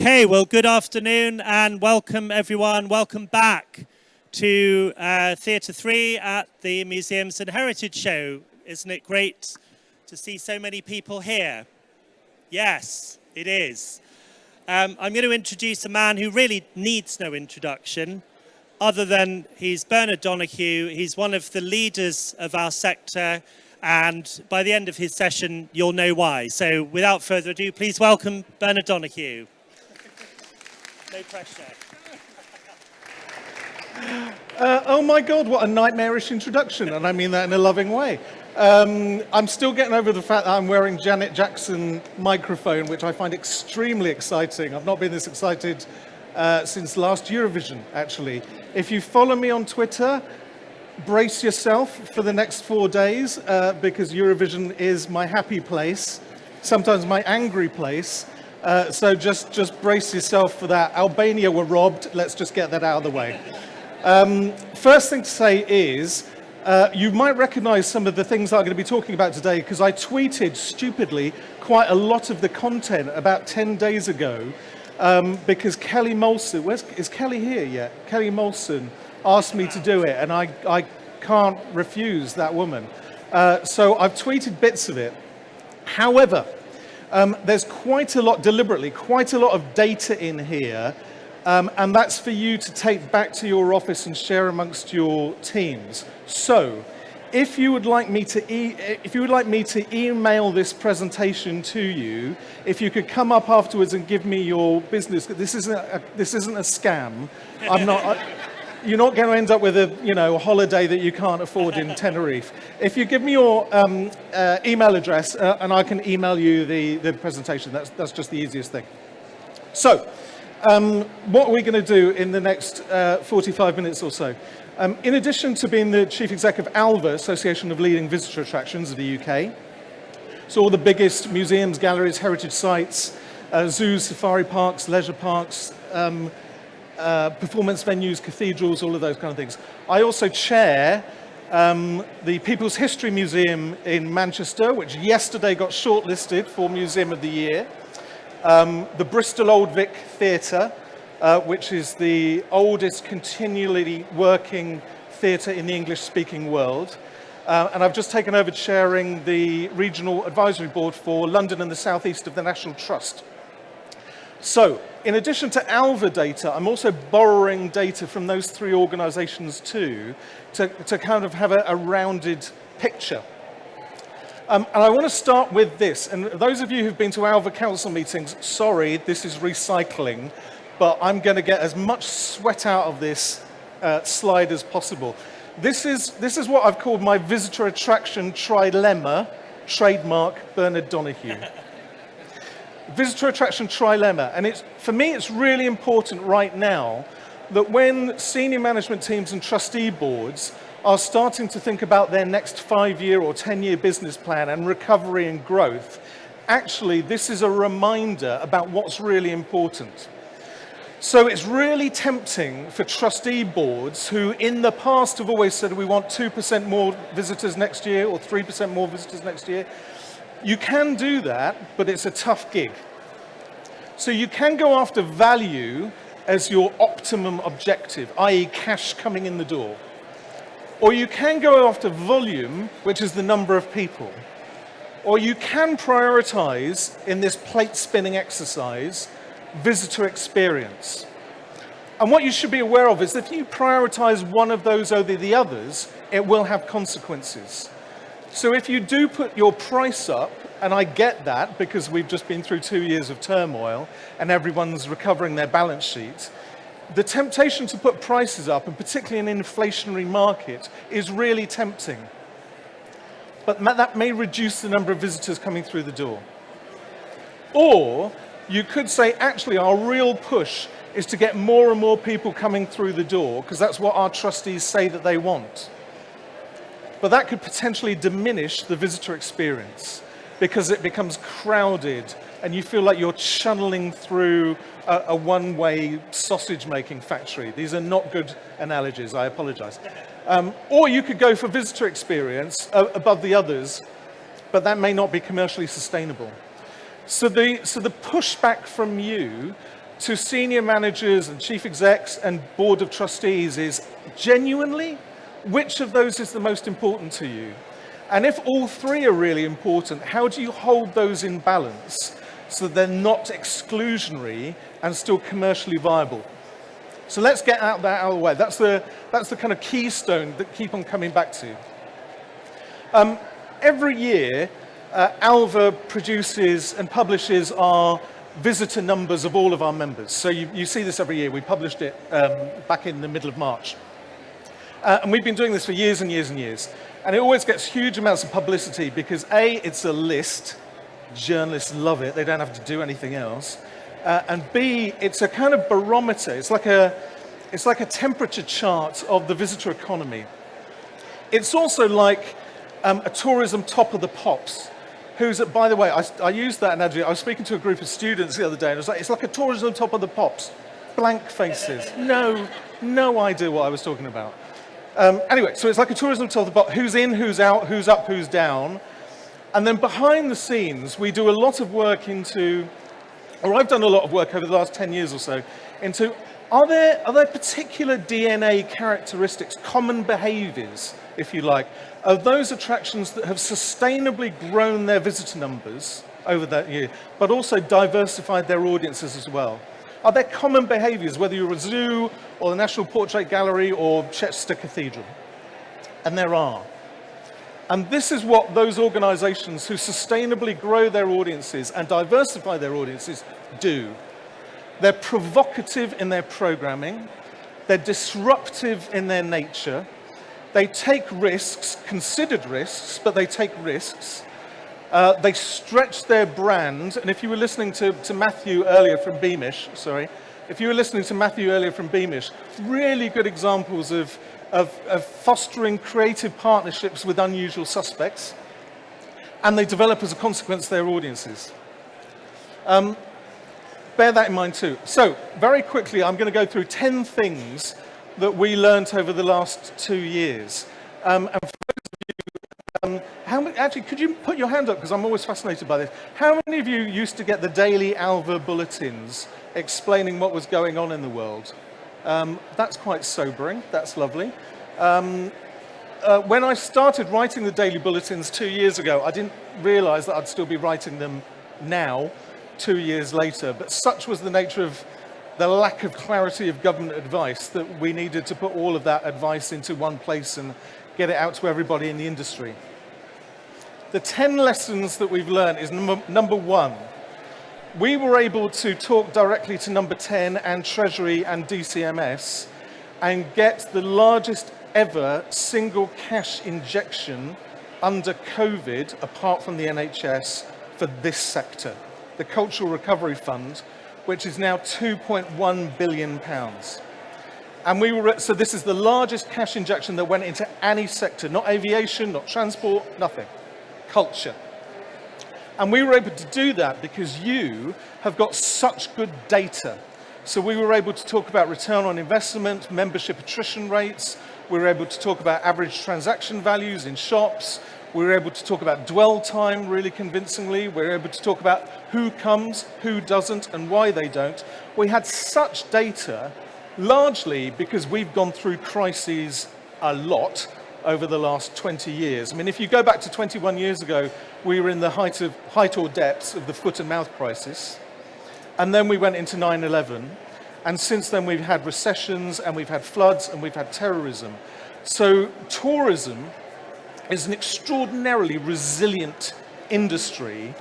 Okay, well, good afternoon and welcome everyone. Welcome back to Theatre 3 at the Museums and Heritage Show. Isn't it great to see so many people here? Yes, it is. I'm going to introduce a man who really needs no introduction, other than he's Bernard Donoghue. He's one of the leaders of our sector, and by the end of his session, you'll know why. So without further ado, please welcome Bernard Donoghue. No pressure. Oh my God, what a nightmarish introduction, and I mean that in a loving way. I'm still getting over the fact that I'm wearing Janet Jackson microphone, which I find extremely exciting. I've not been this excited since last Eurovision, actually. If you follow me on Twitter, brace yourself for the next 4 days, because Eurovision is my happy place, sometimes my angry place. So just brace yourself for that. Albania were robbed. Let's just get that out of the way. First thing to say is, you might recognize some of the things I'm going to be talking about today because I tweeted stupidly quite a lot of the content about 10 days ago because Kelly Molson, is Kelly here yet? Kelly Molson asked me to do it, and I can't refuse that woman. So I've tweeted bits of it. However, there's quite a lot, deliberately, quite a lot of data in here, and that's for you to take back to your office and share amongst your teams. So, if you would like me to email this presentation to you, if you could come up afterwards and give me your business. This isn't a scam. I'm not. You're not going to end up with a holiday that you can't afford in Tenerife. If you give me your email address and I can email you the presentation, that's just the easiest thing. So, what are we going to do in the next 45 minutes or so? In addition to being the Chief Exec of ALVA, Association of Leading Visitor Attractions of the UK, so all the biggest museums, galleries, heritage sites, zoos, safari parks, leisure parks, performance venues, cathedrals, all of those kind of things. I also chair the People's History Museum in Manchester, which yesterday got shortlisted for Museum of the Year. The Bristol Old Vic Theatre, which is the oldest continually working theatre in the English-speaking world. And I've just taken over chairing the Regional Advisory Board for London and the South East of the National Trust. So, in addition to ALVA data, I'm also borrowing data from those three organisations too, to kind of have a rounded picture. And I want to start with this. And those of you who've been to ALVA council meetings, sorry, this is recycling, but I'm going to get as much sweat out of this slide as possible. This is what I've called my visitor attraction trilemma, trademark Bernard Donoghue. Visitor attraction trilemma, and for me it's really important right now that when senior management teams and trustee boards are starting to think about their next 5-year or 10-year business plan and recovery and growth, actually this is a reminder about what's really important. So it's really tempting for trustee boards who in the past have always said we want 2% more visitors next year or 3% more visitors next year. You can do that, but it's a tough gig. So you can go after value as your optimum objective, i.e. cash coming in the door. Or you can go after volume, which is the number of people. Or you can prioritize, in this plate spinning exercise, visitor experience. And what you should be aware of is that if you prioritize one of those over the others, it will have consequences. So if you do put your price up, and I get that because we've just been through 2 years of turmoil and everyone's recovering their balance sheet, the temptation to put prices up, and particularly in an inflationary market, is really tempting. But that may reduce the number of visitors coming through the door. Or you could say, actually, our real push is to get more and more people coming through the door because that's what our trustees say that they want. But that could potentially diminish the visitor experience because it becomes crowded and you feel like you're channeling through a one-way sausage-making factory. These are not good analogies, I apologize. Or you could go for visitor experience above the others, but that may not be commercially sustainable. So the pushback from you to senior managers and chief execs and board of trustees is genuinely, which of those is the most important to you? And if all three are really important, how do you hold those in balance so that they're not exclusionary and still commercially viable? So let's get that out of the way. That's the kind of keystone that keep on coming back to. Every year, ALVA produces and publishes our visitor numbers of all of our members. So you see this every year. We published it back in the middle of March. And we've been doing this for years and years and years. And it always gets huge amounts of publicity because A, it's a list. Journalists love it. They don't have to do anything else. And B, it's a kind of barometer. It's like a temperature chart of the visitor economy. It's also like a tourism top of the pops. By the way, I used that analogy. I was speaking to a group of students the other day, and I was like, it's like a tourism top of the pops. Blank faces. No idea what I was talking about. Anyway, so it's like a tourism top of the pop. Who's in, who's out, who's up, who's down. And then behind the scenes, we do a lot of work I've done a lot of work over the last 10 years or so, into are there particular DNA characteristics, common behaviors, if you like, of those attractions that have sustainably grown their visitor numbers over that year, but also diversified their audiences as well? Are there common behaviors, whether you're a zoo or the National Portrait Gallery or Chester Cathedral? And there are. And this is what those organizations who sustainably grow their audiences and diversify their audiences do. They're provocative in their programming. They're disruptive in their nature. They take risks, considered risks, but they take risks. They stretch their brand. And if you were listening to Matthew earlier from Beamish, really good examples of fostering creative partnerships with unusual suspects. And they develop as a consequence their audiences. Bear that in mind too. So, very quickly, I'm going to go through 10 things that we learned over the last 2 years. And for those of you, actually, could you put your hand up, because I'm always fascinated by this. How many of you used to get the daily ALVA bulletins explaining what was going on in the world? That's quite sobering. That's lovely. When I started writing the daily bulletins 2 years ago, I didn't realize that I'd still be writing them now, 2 years later, but such was the nature of the lack of clarity of government advice that we needed to put all of that advice into one place and get it out to everybody in the industry. The 10 lessons that we've learned is number one, we were able to talk directly to number 10 and Treasury and DCMS and get the largest ever single cash injection under COVID, apart from the NHS, for this sector, the Cultural Recovery Fund, which is now £2.1 billion. And so this is the largest cash injection that went into any sector, not aviation, not transport, nothing, culture. And we were able to do that because you have got such good data. So we were able to talk about return on investment, membership attrition rates. We were able to talk about average transaction values in shops. We were able to talk about dwell time really convincingly. We were able to talk about who comes, who doesn't, and why they don't. We had such data, largely because we've gone through crises a lot over the last 20 years. I mean, if you go back to 21 years ago, we were in the height or depths of the foot and mouth crisis. And then we went into 9/11. And since then, we've had recessions, and we've had floods, and we've had terrorism. So tourism is an extraordinarily resilient industry.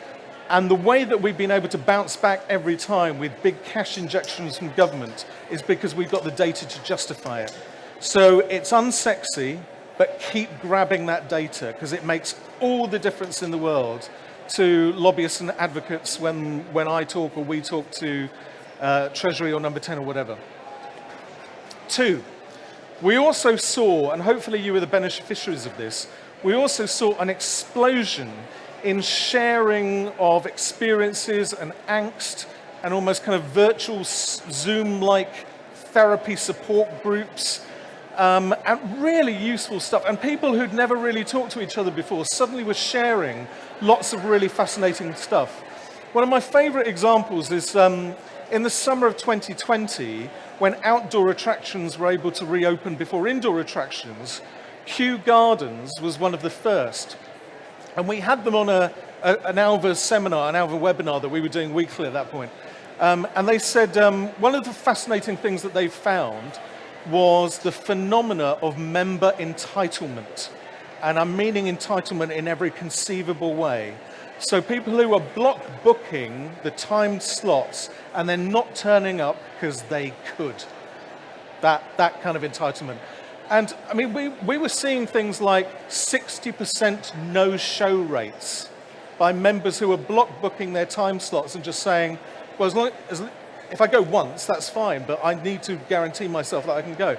And the way that we've been able to bounce back every time with big cash injections from government is because we've got the data to justify it. So it's unsexy, but keep grabbing that data, because it makes all the difference in the world to lobbyists and advocates when I talk or we talk to Treasury or number 10 or whatever. 2, we also saw, and hopefully you were the beneficiaries of this, we also saw an explosion in sharing of experiences and angst and almost kind of virtual Zoom-like therapy support groups, and really useful stuff. And people who'd never really talked to each other before suddenly were sharing lots of really fascinating stuff. One of my favorite examples is In the summer of 2020, when outdoor attractions were able to reopen before indoor attractions, Kew Gardens was one of the first. And we had them on an ALVA seminar, an ALVA webinar that we were doing weekly at that point. And they said one of the fascinating things that they found was the phenomena of member entitlement. And I'm meaning entitlement in every conceivable way. So people who are block booking the timed slots and then not turning up because they could. That kind of entitlement. And I mean, we were seeing things like 60% no-show rates by members who were block booking their time slots and just saying, well, if I go once, that's fine, but I need to guarantee myself that I can go.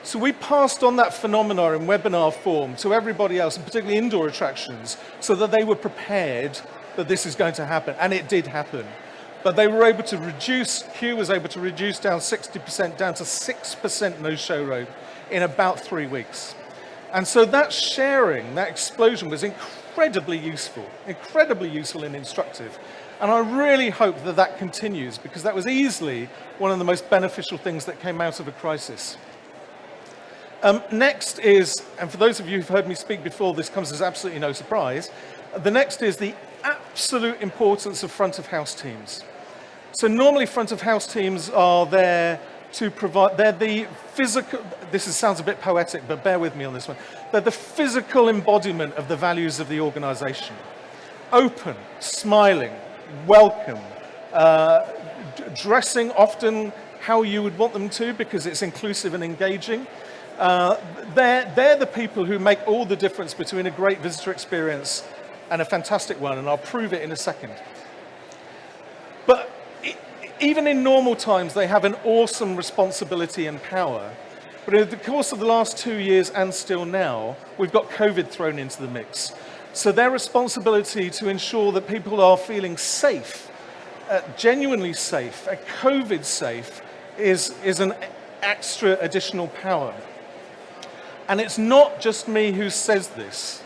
So we passed on that phenomena in webinar form to everybody else, and particularly indoor attractions, so that they were prepared that this is going to happen, and it did happen. But they were able to reduce, Kew was able to reduce down 60% down to 6% no-show rate in about 3 weeks. And so that sharing, that explosion was incredibly useful and instructive. And I really hope that that continues, because that was easily one of the most beneficial things that came out of a crisis. Next is, and for those of you who've heard me speak before, this comes as absolutely no surprise, the next is the absolute importance of front of house teams. So normally front of house teams are there to provide, they're the physical, sounds a bit poetic, but bear with me on this one. They're the physical embodiment of the values of the organization. Open, smiling, welcome, dressing often how you would want them to because it's inclusive and engaging. They're the people who make all the difference between a great visitor experience and a fantastic one, and I'll prove it in a second. But even in normal times, they have an awesome responsibility and power. But in the course of the last 2 years and still now, we've got COVID thrown into the mix. So their responsibility to ensure that people are feeling safe, genuinely safe, COVID safe, is an extra additional power. And it's not just me who says this.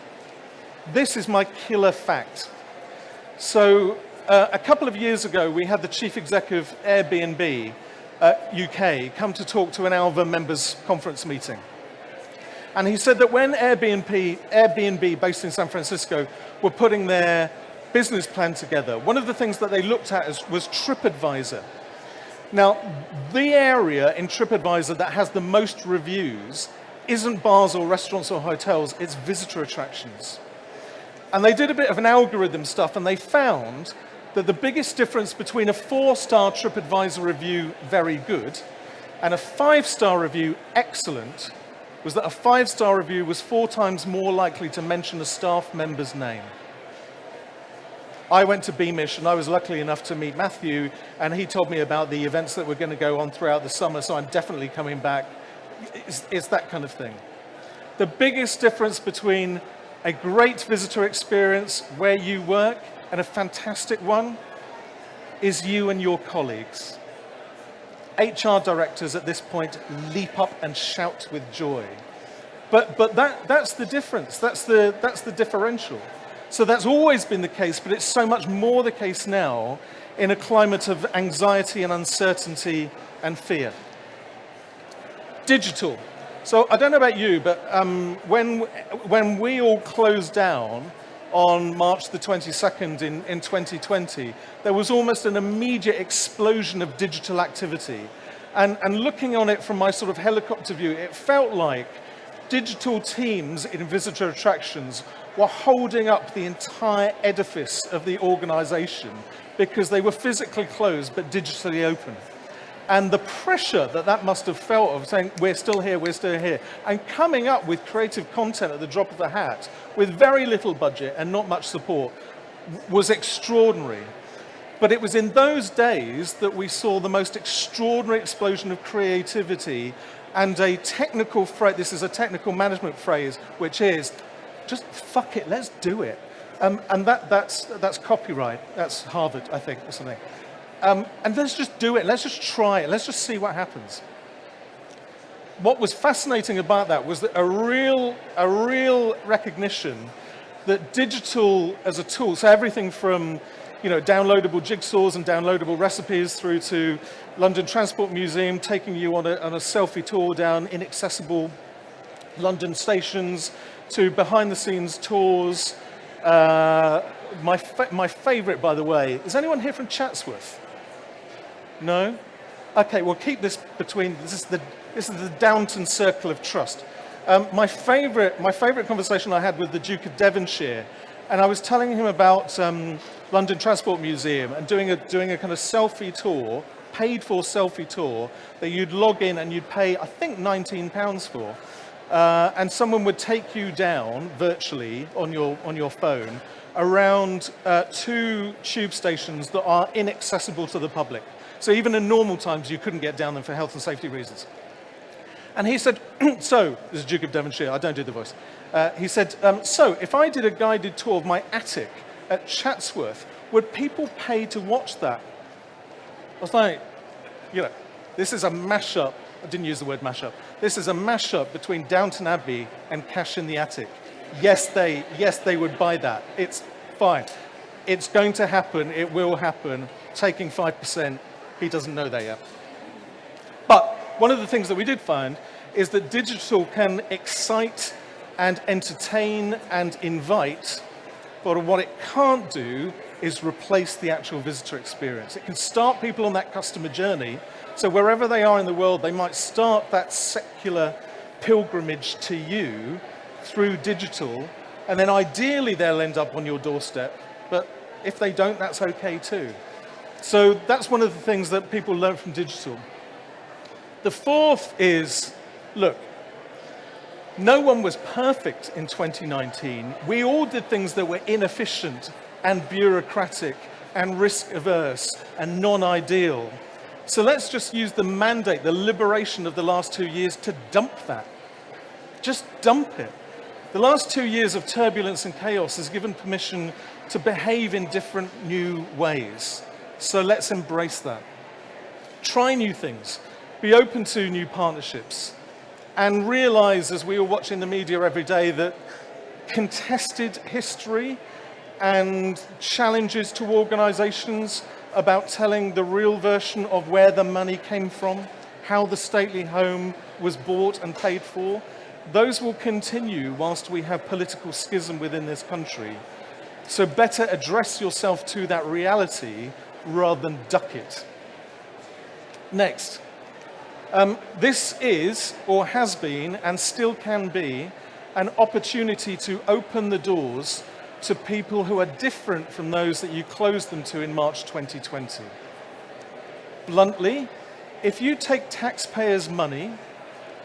This is my killer fact. So a couple of years ago, we had the chief executive of Airbnb UK come to talk to an ALVA members conference meeting. And he said that when Airbnb based in San Francisco were putting their business plan together, one of the things that they looked at was TripAdvisor. Now, the area in TripAdvisor that has the most reviews isn't bars or restaurants or hotels, it's visitor attractions. And they did a bit of an algorithm stuff, and they found that the biggest difference between a 4-star TripAdvisor review, very good, and a 5-star review, excellent, was that a 5-star review was 4 times more likely to mention a staff member's name. I went to Beamish, and I was lucky enough to meet Matthew, and he told me about the events that were going to go on throughout the summer, so I'm definitely coming back. It's that kind of thing. The biggest difference between a great visitor experience where you work and a fantastic one is you and your colleagues. HR directors at this point leap up and shout with joy. But that's the difference, that's the differential. So that's always been the case, but it's so much more the case now in a climate of anxiety and uncertainty and fear. Digital. So I don't know about you, but when we all closed down on March the 22nd in 2020, there was almost an immediate explosion of digital activity. And looking on it from my sort of helicopter view, it felt like digital teams in visitor attractions were holding up the entire edifice of the organization because they were physically closed but digitally open. And the pressure that must have felt of saying, we're still here, and coming up with creative content at the drop of the hat with very little budget and not much support was extraordinary. But it was in those days that we saw the most extraordinary explosion of creativity and a technical phrase, this is a technical management phrase, which is, just fuck it, let's do it. And that's copyright, that's Harvard, I think, or something. And let's just do it, let's just try it, let's just see what happens. What was fascinating about that was that a real recognition that digital as a tool, so everything from downloadable jigsaws and downloadable recipes through to London Transport Museum, taking you on a selfie tour down inaccessible London stations, to behind-the-scenes tours. My favourite, by the way, is anyone here from Chatsworth? No? Okay, well, keep this between. This is the Downton Circle of Trust. My favourite conversation I had with the Duke of Devonshire, and I was telling him about London Transport Museum and doing a kind of selfie tour, paid for selfie tour that you'd log in and you'd pay, I think, £19 for. And someone would take you down virtually on your phone around 2 tube stations that are inaccessible to the public. So even in normal times, you couldn't get down them for health and safety reasons. And he said, so, this is Duke of Devonshire, I don't do the voice. He said, so if I did a guided tour of my attic at Chatsworth, would people pay to watch that? I was like, this is a mashup. I didn't use the word mashup. This is a mashup between Downton Abbey and Cash in the Attic. Yes, they would buy that. It's fine. It's going to happen. It will happen. Taking 5%, he doesn't know that yet. But one of the things that we did find is that digital can excite and entertain and invite, but what it can't do is replace the actual visitor experience. It can start people on that customer journey. So wherever they are in the world, they might start that secular pilgrimage to you through digital, and then ideally they'll end up on your doorstep. But if they don't, that's okay too. So that's one of the things that people learn from digital. The fourth is, look, no one was perfect in 2019. We all did things that were inefficient and bureaucratic and risk-averse and non-ideal. So let's just use the mandate, the liberation of the last 2 years to dump that. Just dump it. The last 2 years of turbulence and chaos has given permission to behave in different new ways. So let's embrace that. Try new things. Be open to new partnerships. And realize, as we are watching the media every day, that contested history and challenges to organizations about telling the real version of where the money came from, how the stately home was bought and paid for, those will continue whilst we have political schism within this country. So better address yourself to that reality rather than duck it. Next. This is, or has been, and still can be, an opportunity to open the doors to people who are different from those that you closed them to in March 2020. Bluntly, if you take taxpayers' money,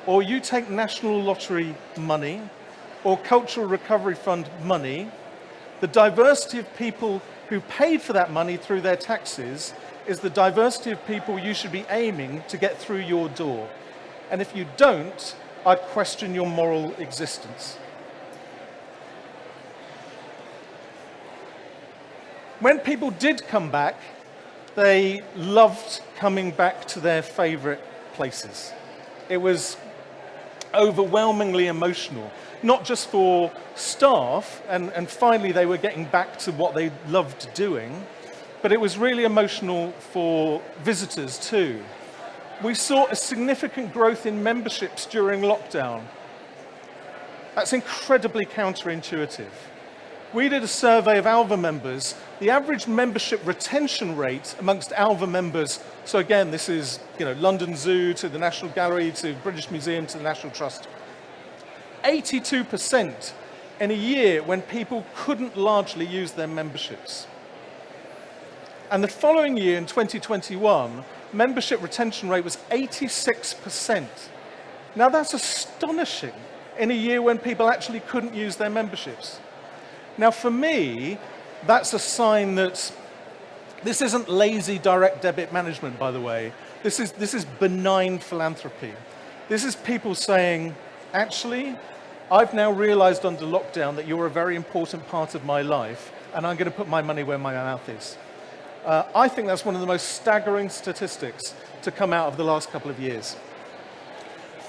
or you take National Lottery money, or Cultural Recovery Fund money, the diversity of people who paid for that money through their taxes is the diversity of people you should be aiming to get through your door. And if you don't, I'd question your moral existence. When people did come back, they loved coming back to their favorite places. It was overwhelmingly emotional, not just for staff, and finally they were getting back to what they loved doing, but it was really emotional for visitors too. We saw a significant growth in memberships during lockdown. That's incredibly counterintuitive. We did a survey of ALVA members. The average membership retention rate amongst ALVA members, so again, this is London Zoo to the National Gallery to British Museum to the National Trust, 82% in a year when people couldn't largely use their memberships. And the following year, in 2021, membership retention rate was 86%. Now that's astonishing in a year when people actually couldn't use their memberships. Now for me, that's a sign that this isn't lazy direct debit management, by the way. This is benign philanthropy. This is people saying, actually, I've now realized under lockdown that you're a very important part of my life, and I'm going to put my money where my mouth is. I think that's one of the most staggering statistics to come out of the last couple of years.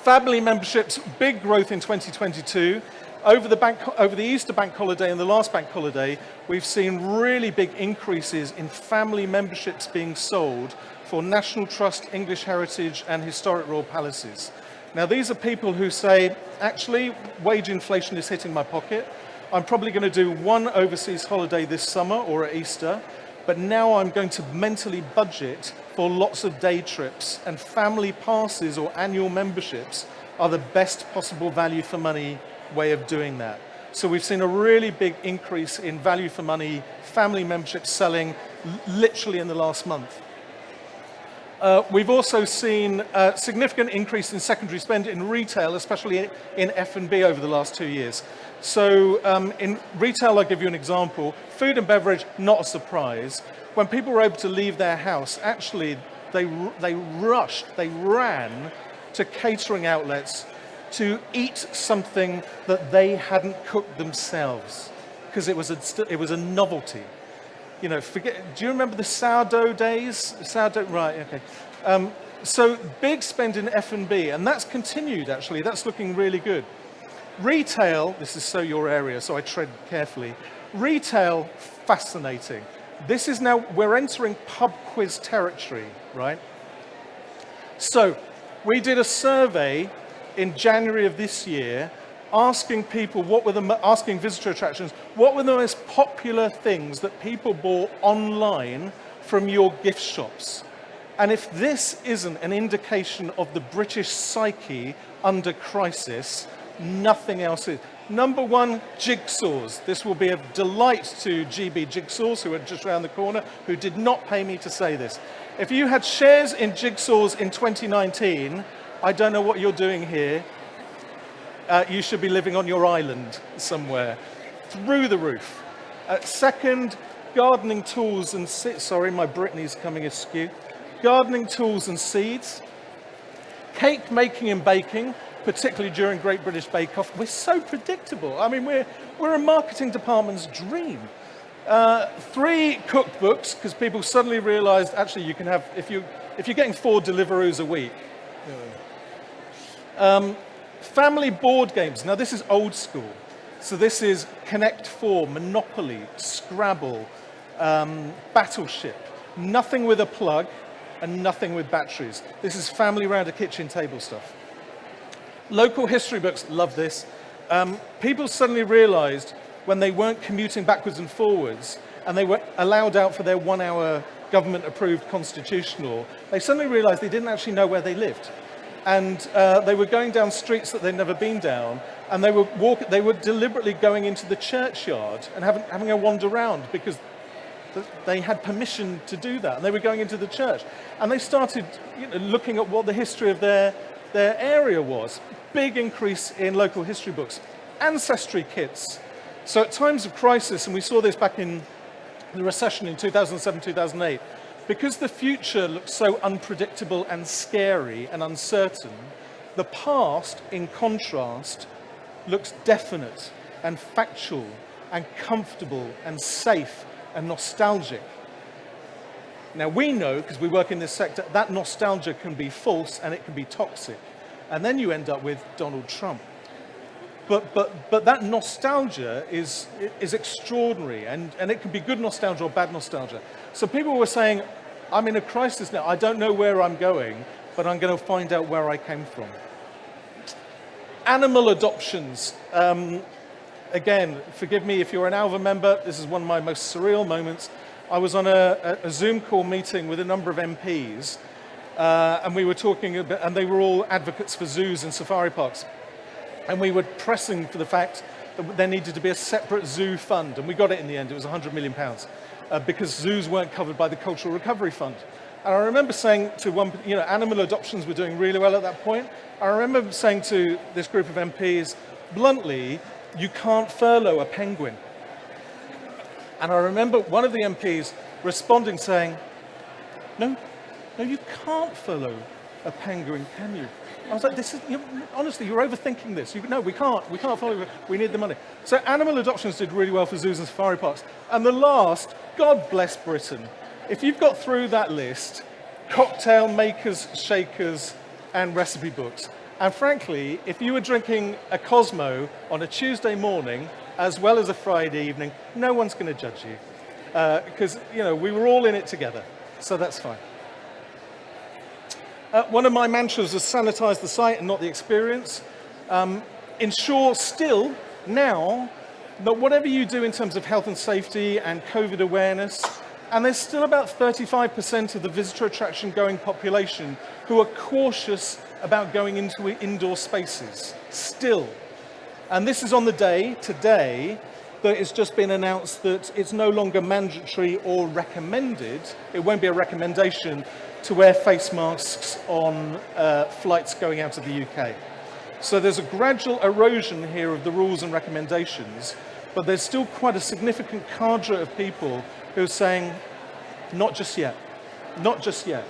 Family memberships, big growth in 2022. Over the Easter bank holiday and the last bank holiday, we've seen really big increases in family memberships being sold for National Trust, English Heritage and Historic Royal Palaces. Now these are people who say, actually, wage inflation is hitting my pocket. I'm probably going to do one overseas holiday this summer or at Easter, but now I'm going to mentally budget for lots of day trips, and family passes or annual memberships are the best possible value for money way of doing that. So we've seen a really big increase in value for money family memberships selling literally in the last month. We've also seen a significant increase in secondary spend in retail, especially in F&B over the last 2 years. So in retail, I'll give you an example. Food and beverage, not a surprise. When people were able to leave their house, actually they ran to catering outlets to eat something that they hadn't cooked themselves, because it was a novelty. You know, do you remember the sourdough days? Sourdough, right, okay. So big spend in F&B, and that's continued actually, that's looking really good. Retail, this is so your area, so I tread carefully. Retail, fascinating. This is now, we're entering pub quiz territory, right? So, we did a survey in January of this year asking people asking visitor attractions, what were the most popular things that people bought online from your gift shops? And if this isn't an indication of the British psyche under crisis, nothing else is. Number one, jigsaws. This will be a delight to GB Jigsaws, who are just around the corner, who did not pay me to say this. If you had shares in jigsaws in 2019, I don't know what you're doing here. You should be living on your island somewhere. Through the roof. Second, gardening tools and seeds. Sorry, my Brittany's coming askew. Gardening tools and seeds. Cake making and baking, particularly during Great British Bake Off. We're so predictable. I mean, we're a marketing department's dream. 3 cookbooks, because people suddenly realized, actually, you can have, if you're getting 4 Deliveroos a week. Family board games. Now, this is old school. So this is Connect 4, Monopoly, Scrabble, Battleship. Nothing with a plug and nothing with batteries. This is family round a kitchen table stuff. Local history books, love this. People suddenly realized when they weren't commuting backwards and forwards and they were allowed out for their 1-hour government-approved constitutional, they suddenly realized they didn't actually know where they lived. And they were going down streets that they'd never been down, and they were deliberately going into the churchyard and having a wander around because they had permission to do that, and they were going into the church. And they started looking at what the history of their area was. Big increase in local history books. Ancestry kits. So at times of crisis, and we saw this back in the recession in 2007, 2008, because the future looks so unpredictable and scary and uncertain, the past, in contrast, looks definite and factual and comfortable and safe and nostalgic. Now we know, because we work in this sector, that nostalgia can be false and it can be toxic. And then you end up with Donald Trump. But that nostalgia is extraordinary, and it can be good nostalgia or bad nostalgia. So people were saying, I'm in a crisis now, I don't know where I'm going, but I'm going to find out where I came from. Animal adoptions. Again, forgive me if you're an ALVA member, this is one of my most surreal moments. I was on a Zoom call meeting with a number of MPs, and we were talking about, and they were all advocates for zoos and safari parks. And we were pressing for the fact that there needed to be a separate zoo fund, and we got it in the end. It was £100 million, because zoos weren't covered by the Cultural Recovery Fund. And I remember saying to one, animal adoptions were doing really well at that point. I remember saying to this group of MPs, bluntly, you can't furlough a penguin. And I remember one of the MPs responding saying, no, you can't furlough a penguin, can you? I was like, honestly, you're overthinking this. No, we can't follow it. We need the money. So animal adoptions did really well for zoos and safari parks. And the last, God bless Britain. If you've got through that list, cocktail makers, shakers, and recipe books. And frankly, if you were drinking a Cosmo on a Tuesday morning, as well as a Friday evening, no one's going to judge you. Because, we were all in it together. So that's fine. One of my mantras is sanitize the site and not the experience. Ensure still, now, that whatever you do in terms of health and safety and COVID awareness, and there's still about 35% of the visitor attraction going population who are cautious about going into indoor spaces, still. And this is on the day, today, that it's just been announced that it's no longer mandatory or recommended, it won't be a recommendation to wear face masks on flights going out of the UK. So there's a gradual erosion here of the rules and recommendations, but there's still quite a significant cadre of people who are saying, not just yet, not just yet.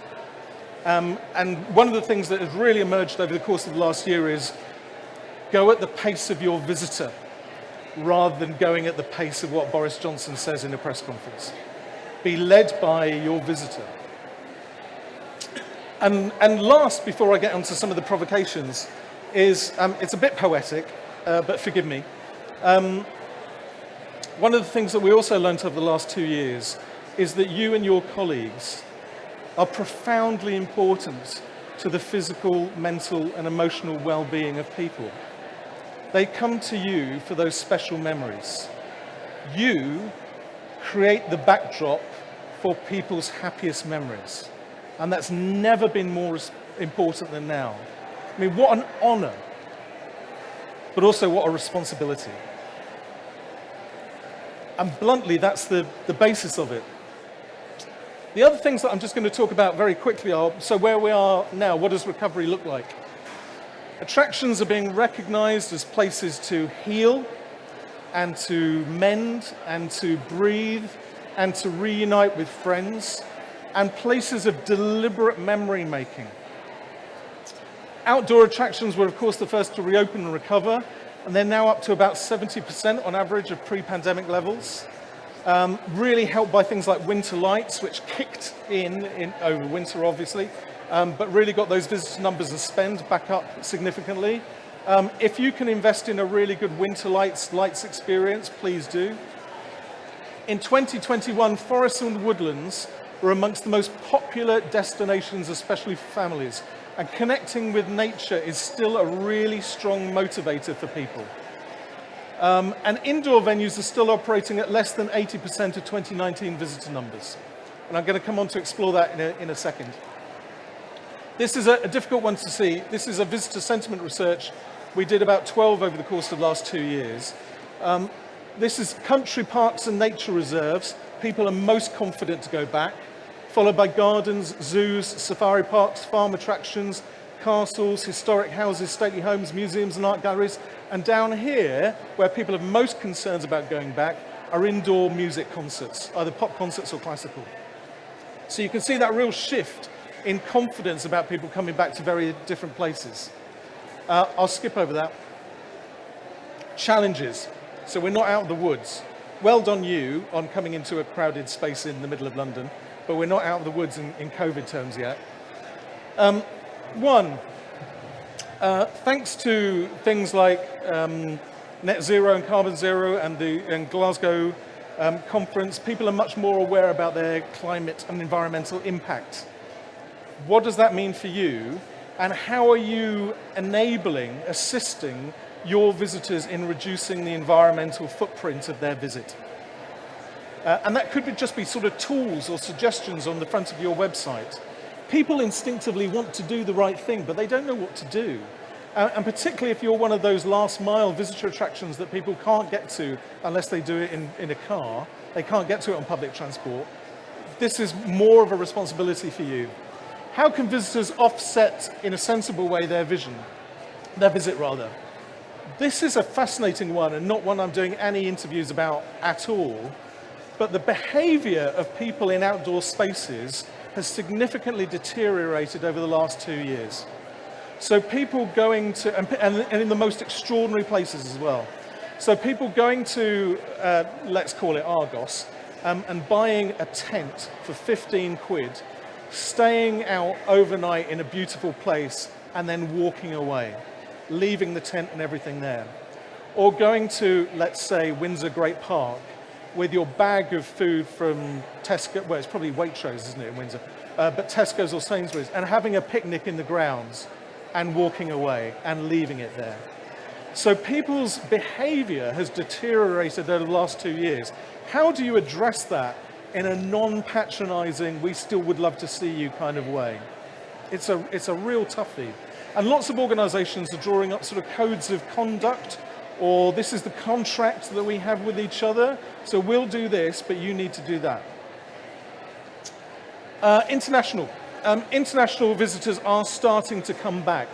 And one of the things that has really emerged over the course of the last year is go at the pace of your visitor rather than going at the pace of what Boris Johnson says in a press conference. Be led by your visitor. And last, before I get onto some of the provocations, is, it's a bit poetic, but forgive me. One of the things that we also learned over the last 2 years is that you and your colleagues are profoundly important to the physical, mental, and emotional well-being of people. They come to you for those special memories. You create the backdrop for people's happiest memories. And that's never been more important than now. I mean, what an honor, but also what a responsibility. And bluntly, that's the basis of it. The other things that I'm just going to talk about very quickly are, so where we are now, what does recovery look like? Attractions are being recognized as places to heal and to mend and to breathe and to reunite with friends, and places of deliberate memory making. Outdoor attractions were, of course, the first to reopen and recover, and they're now up to about 70% on average of pre-pandemic levels. Really helped by things like winter lights, which kicked in over winter, obviously, but really got those visitor numbers and spend back up significantly. If you can invest in a really good winter lights experience, please do. In 2021, forests and woodlands were amongst the most popular destinations, especially for families. And connecting with nature is still a really strong motivator for people. And indoor venues are still operating at less than 80% of 2019 visitor numbers. And I'm going to come on to explore that in a second. This is a difficult one to see. This is a visitor sentiment research. We did about 12 over the course of the last 2 years. This is country parks and nature reserves. People are most confident to go back, followed by gardens, zoos, safari parks, farm attractions, castles, historic houses, stately homes, museums and art galleries. And down here, where people are most concerned about going back, are indoor music concerts, either pop concerts or classical. So you can see that real shift in confidence about people coming back to very different places. I'll skip over that. Challenges. So we're not out of the woods. Well done you on coming into a crowded space in the middle of London, but we're not out of the woods in COVID terms yet. One, thanks to things like net zero and carbon zero and Glasgow conference, people are much more aware about their climate and environmental impact. What does that mean for you? And how are you enabling, assisting your visitors in reducing the environmental footprint of their visit? And that could just be sort of tools or suggestions on the front of your website. People instinctively want to do the right thing, but they don't know what to do. And particularly if you're one of those last mile visitor attractions that people can't get to unless they do it in a car, they can't get to it on public transport, this is more of a responsibility for you. How can visitors offset in a sensible way their visit? This is a fascinating one and not one I'm doing any interviews about at all, but the behaviour of people in outdoor spaces has significantly deteriorated over the last 2 years. So people going to, and in the most extraordinary places as well. So people going to, let's call it Argos, and buying a tent for 15 quid, staying out overnight in a beautiful place, and then walking away, leaving the tent and everything there. Or going to, let's say, Windsor Great Park with your bag of food from Tesco, well, it's probably Waitrose, isn't it, in Windsor, but Tesco's or Sainsbury's, and having a picnic in the grounds and walking away and leaving it there. So people's behavior has deteriorated over the last 2 years. How do you address that in a non-patronizing, we still would love to see you kind of way? It's a real toughie. And lots of organizations are drawing up sort of codes of conduct, or this is the contract that we have with each other, so we'll do this, but you need to do that. International visitors are starting to come back,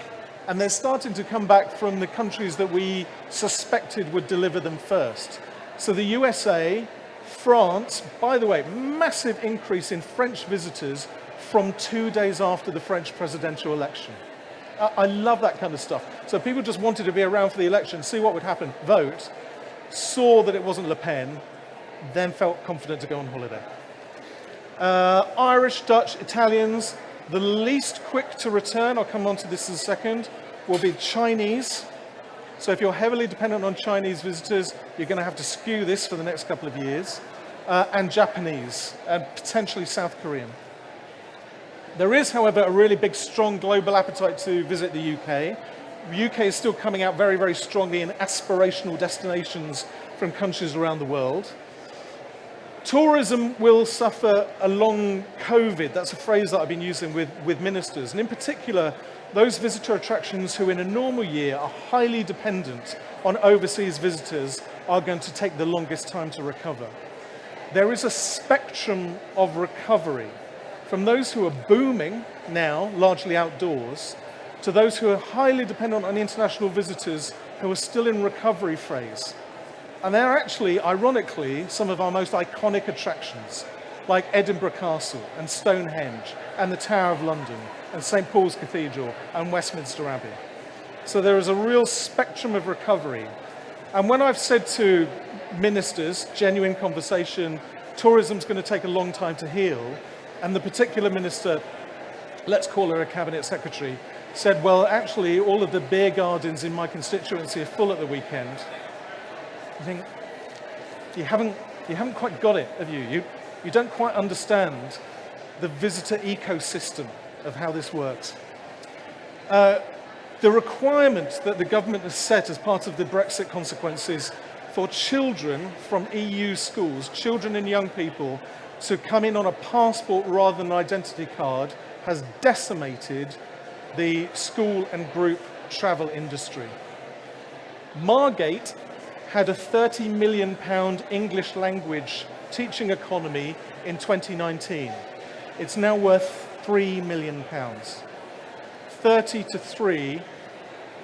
and they're starting to come back from the countries that we suspected would deliver them first. So the USA, France, by the way, massive increase in French visitors from 2 days after the French presidential election. I love that kind of stuff. So people just wanted to be around for the election, see what would happen, vote, saw that it wasn't Le Pen, then felt confident to go on holiday. Irish, Dutch, Italians, the least quick to return, I'll come on to this in a second, will be Chinese. So if you're heavily dependent on Chinese visitors, you're going to have to skew this for the next couple of years. And Japanese, and potentially South Korean. There is, however, a really big, strong global appetite to visit the UK. The UK is still coming out very, very strongly in aspirational destinations from countries around the world. Tourism will suffer along COVID. That's a phrase that I've been using with ministers. And in particular, those visitor attractions who in a normal year are highly dependent on overseas visitors are going to take the longest time to recover. There is a spectrum of recovery, from those who are booming now, largely outdoors, to those who are highly dependent on international visitors who are still in recovery phase. And they're actually, ironically, some of our most iconic attractions, like Edinburgh Castle and Stonehenge and the Tower of London and St. Paul's Cathedral and Westminster Abbey. So there is a real spectrum of recovery. And when I've said to ministers, genuine conversation, tourism's going to take a long time to heal, and the particular minister, let's call her a cabinet secretary, said, well, actually, all of the beer gardens in my constituency are full at the weekend. I think, you haven't quite got it, have you? You don't quite understand the visitor ecosystem of how this works. The requirement that the government has set as part of the Brexit consequences for children from EU schools, children and young people, to come in on a passport rather than an identity card has decimated the school and group travel industry. Margate had a £30 million English language teaching economy in 2019. It's now worth £3 million. 30 to 3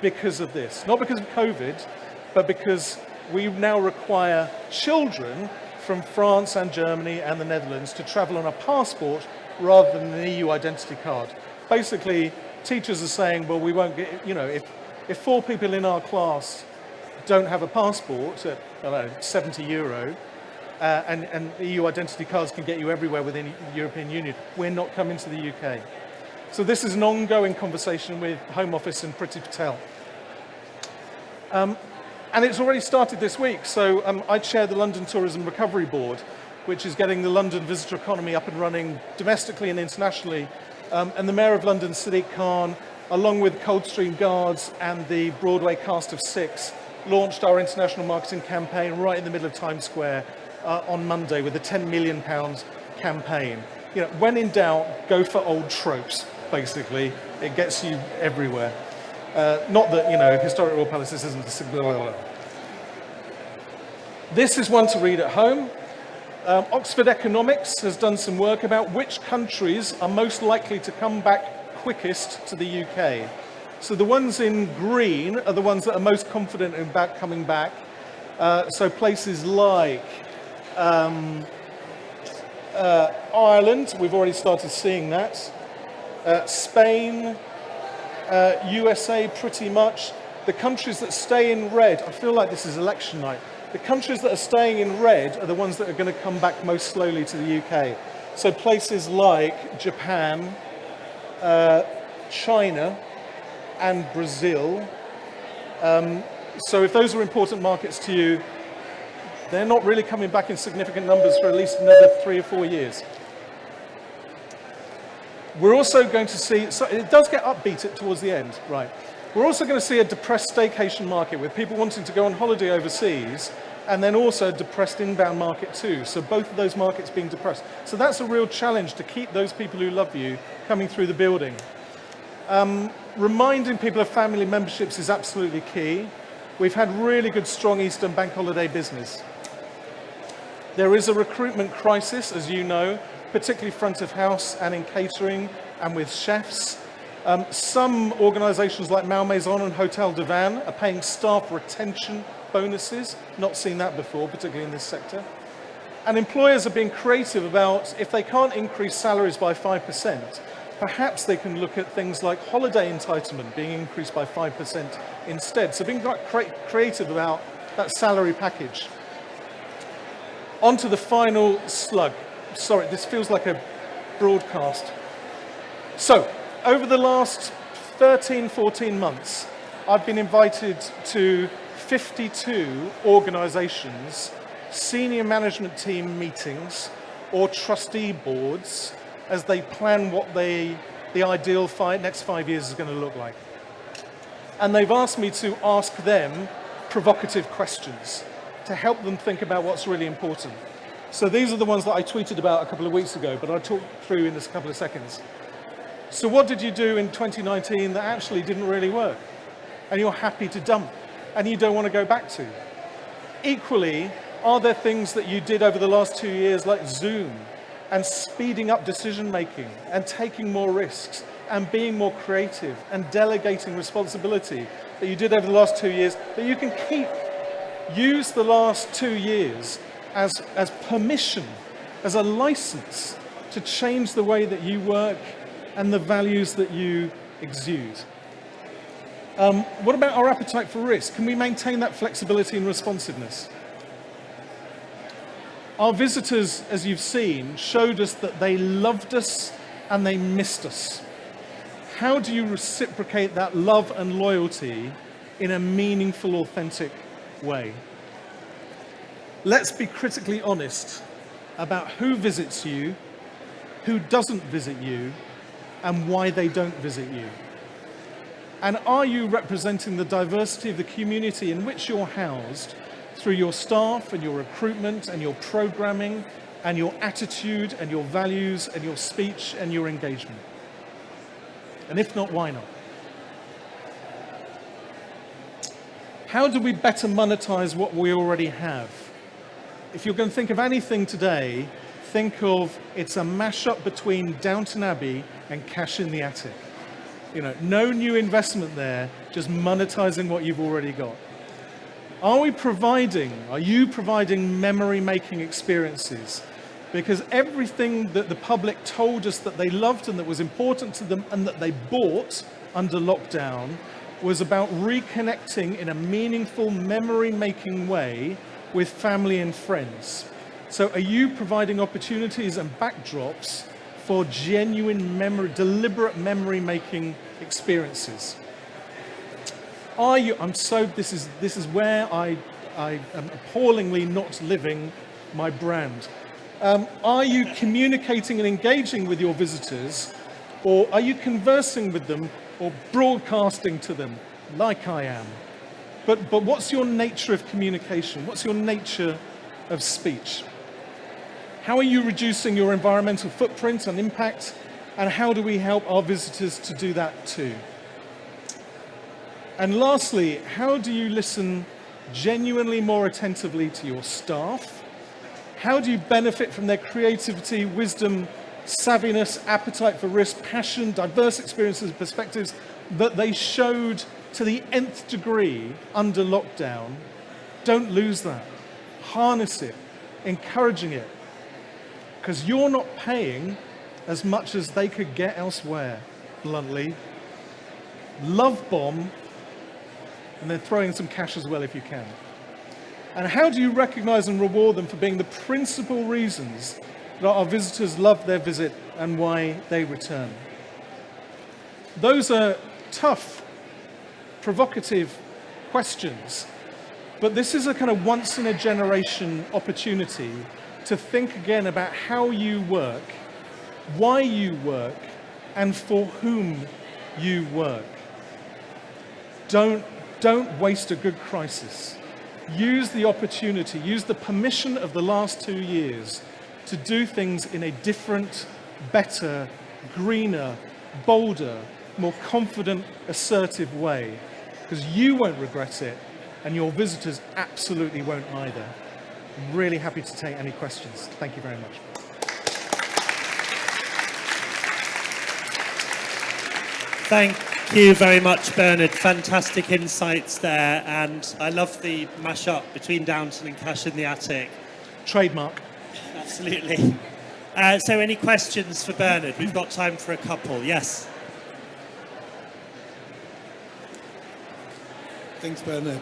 because of this. Not because of COVID, but because we now require children from France and Germany and the Netherlands to travel on a passport rather than an EU identity card. Basically, teachers are saying, well, we won't get, if 4 people in our class don't have a passport at, I don't know, €70, and EU identity cards can get you everywhere within the European Union, we're not coming to the UK. So this is an ongoing conversation with Home Office and Priti Patel. And it's already started this week. So I chair the London Tourism Recovery Board, which is getting the London visitor economy up and running domestically and internationally. And the Mayor of London, Sadiq Khan, along with Coldstream Guards and the Broadway cast of 6, launched our international marketing campaign right in the middle of Times Square on Monday with a £10 million campaign. When in doubt, go for old tropes, basically. It gets you everywhere. Not that, Historic Royal Palaces isn't a... This is one to read at home. Oxford Economics has done some work about which countries are most likely to come back quickest to the UK. So the ones in green are the ones that are most confident about coming back. So places like Ireland, we've already started seeing that. Spain, USA pretty much. The countries that stay in red, I feel like this is election night. The countries that are staying in red are the ones that are going to come back most slowly to the UK. So places like Japan, China, and Brazil. So if those are important markets to you, they're not really coming back in significant numbers for at least another 3 or 4 years. We're also going to see, so it does get upbeat towards the end, right? We're also going to see a depressed staycation market with people wanting to go on holiday overseas, and then also a depressed inbound market too. So both of those markets being depressed. So that's a real challenge to keep those people who love you coming through the building. Reminding people of family memberships is absolutely key. We've had really good, strong Easter and bank holiday business. There is a recruitment crisis, as you know, particularly front of house and in catering and with chefs. Some organisations like Malmaison and Hotel de Van are paying staff retention bonuses. Not seen that before, particularly in this sector. And employers are being creative about, if they can't increase salaries by 5%, perhaps they can look at things like holiday entitlement being increased by 5% instead. So being quite creative about that salary package. On to the final slug. Sorry, this feels like a broadcast. So, over the last 13, 14 months, I've been invited to 52 organisations, senior management team meetings, or trustee boards, as they plan what the ideal next 5 years is going to look like. And they've asked me to ask them provocative questions to help them think about what's really important. So these are the ones that I tweeted about a couple of weeks ago, but I'll talk through in just a couple of seconds. So what did you do in 2019 that actually didn't really work? And you're happy to dump, and you don't want to go back to? Equally, are there things that you did over the last 2 years, like Zoom, and speeding up decision making, and taking more risks, and being more creative, and delegating responsibility that you did over the last 2 years that you can keep? Use the last 2 years as permission, as a license to change the way that you work and the values that you exude. What about our appetite for risk? Can we maintain that flexibility and responsiveness? Our visitors, as you've seen, showed us that they loved us and they missed us. How do you reciprocate that love and loyalty in a meaningful, authentic way? Let's be critically honest about who visits you, who doesn't visit you, and why they don't visit you. And are you representing the diversity of the community in which you're housed through your staff and your recruitment and your programming and your attitude and your values and your speech and your engagement? And if not, why not? How do we better monetize what we already have? If you're going to think of anything today, think of it's a mashup between Downton Abbey and Cash in the Attic. You know, no new investment there, just monetizing what you've already got. Are you providing memory-making experiences? Because everything that the public told us that they loved and that was important to them and that they bought under lockdown was about reconnecting in a meaningful, memory-making way with family and friends. So are you providing opportunities and backdrops for genuine memory, deliberate memory-making experiences? Are you, this is where I am appallingly not living my brand. Are you communicating and engaging with your visitors, or are you conversing with them or broadcasting to them like I am? But what's your nature of communication? What's your nature of speech? How are you reducing your environmental footprint and impact? And how do we help our visitors to do that too? And lastly, how do you listen genuinely more attentively to your staff? How do you benefit from their creativity, wisdom, savviness, appetite for risk, passion, diverse experiences and perspectives that they showed to the nth degree under lockdown? Don't lose that. Harness it, encouraging it, because you're not paying as much as they could get elsewhere, bluntly. Love bomb, and then throw in some cash as well if you can. And how do you recognize and reward them for being the principal reasons that our visitors love their visit and why they return? Those are tough provocative questions. But this is a kind of once-in-a-generation opportunity to think again about how you work, why you work, and for whom you work. Don't waste a good crisis. Use the opportunity, use the permission of the last 2 years to do things in a different, better, greener, bolder, more confident, assertive way. Because you won't regret it, and your visitors absolutely won't either. I'm really happy to take any questions. Thank you very much. Thank you very much, Bernard. Fantastic insights there, and I love the mash-up between Downton and Cash in the Attic. Trademark. Absolutely. So any questions for Bernard? We've got time for a couple. Yes. Thanks, Bernard.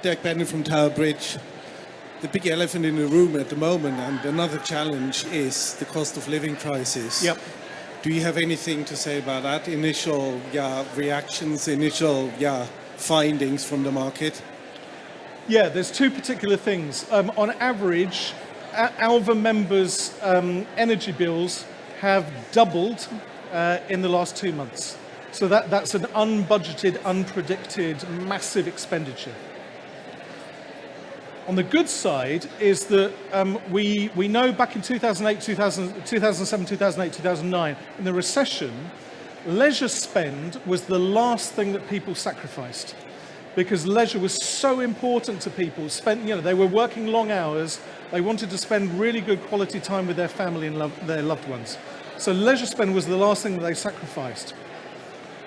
Derek Bennett from Tower Bridge. The big elephant in the room at the moment, and another challenge, is the cost of living crisis. Yep. Do you have anything to say about that? Initial reactions, initial findings from the market? Yeah, there's two particular things. On average, ALVA members' energy bills have doubled in the last 2 months. So that's an unbudgeted, unpredicted, massive expenditure. On the good side is that we know back in 2008, 2007, 2008, 2009, in the recession, leisure spend was the last thing that people sacrificed, because leisure was so important to people. They were working long hours, they wanted to spend really good quality time with their family and their loved ones. So leisure spend was the last thing that they sacrificed.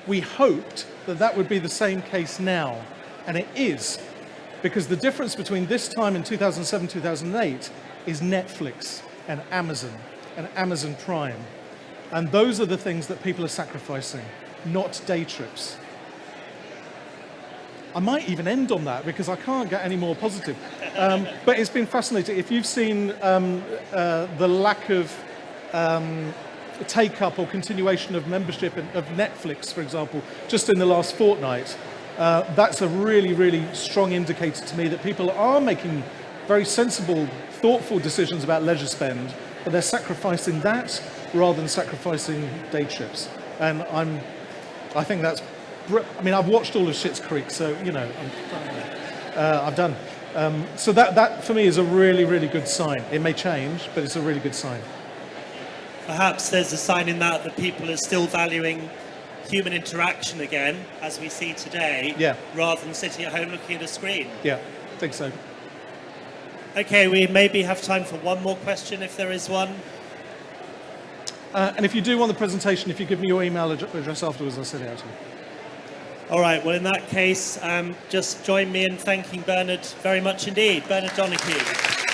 We hoped that that would be the same case now, and it is. Because the difference between this time in 2007, 2008 is Netflix and Amazon Prime. And those are the things that people are sacrificing, not day trips. I might even end on that because I can't get any more positive. But it's been fascinating. If you've seen the lack of take-up or continuation of membership of Netflix, for example, just in the last fortnight, that's a really, really strong indicator to me that people are making very sensible, thoughtful decisions about leisure spend, but they're sacrificing that rather than sacrificing day trips. And I think that's, I've watched all of Schitt's Creek, so, I've done. So that for me is a really, really good sign. It may change, but it's a really good sign. Perhaps there's a sign in that people are still valuing human interaction again, as we see today, rather than sitting at home looking at a screen. Yeah, I think so. Okay, we maybe have time for one more question if there is one. And if you do want the presentation, if you give me your email address afterwards, I'll send it out to you. All right, well, in that case, just join me in thanking Bernard very much indeed. Bernard Donoghue.